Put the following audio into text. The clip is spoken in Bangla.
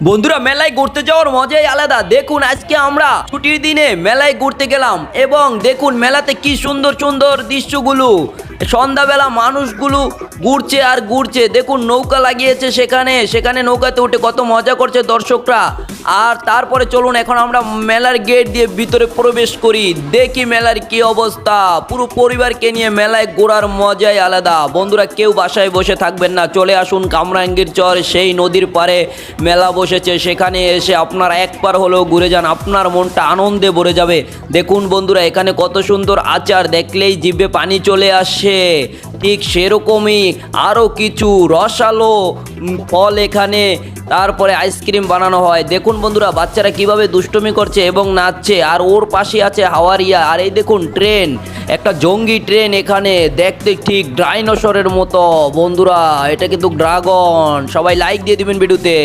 বন্ধুরা, মেলায় ঘুরতে যাওয়ার মজাই আলাদা। দেখুন, আজকে আমরা ছুটির দিনে মেলায় ঘুরতে গেলাম এবং দেখুন মেলাতে কি সুন্দর সুন্দর দৃশ্যগুলো। সন্ধ্যাবেলা মানুষগুলো ঘুরছে আর ঘুরছে। দেখুন নৌকা লাগিয়েছে, সেখানে সেখানে নৌকাতে উঠে কত মজা করছে দর্শকরা। আর তারপরে চলুন এখন আমরা মেলার গেট দিয়ে ভিতরে প্রবেশ করি, দেখি মেলার কি অবস্থা। পুরো পরিবারকে নিয়ে মেলায় ঘোরার মজাই আলাদা। বন্ধুরা, কেউ বাসায় বসে থাকবেন না, চলে আসুন কামরাঙ্গীর চর, সেই নদীর পাড়ে মেলা বসেছে। সেখানে এসে আপনারা একবার হলেও ঘুরে যান, আপনার মনটা আনন্দে ভরে যাবে। দেখুন বন্ধুরা, এখানে কত সুন্দর আচার, দেখলেই জিভে পানি চলে আসে। ঠিক সেরকমই আরও কিছু রসালো ফল এখানে, তারপরে আইসক্রিম বানানো হয়। দেখুন বন্ধুরা, বাচ্চারা কিভাবে দুষ্টুমি করছে এবং নাচছে। আর ওর পাশে আছে হাওয়ারিয়া। আর এই দেখুন ট্রেন, একটা জঙ্গি ট্রেন এখানে, দেখতে ঠিক ডাইনোসরের মতো। বন্ধুরা, এটা কিন্তু ড্রাগন। সবাই লাইক দিয়ে দিবেন ভিডিওতে।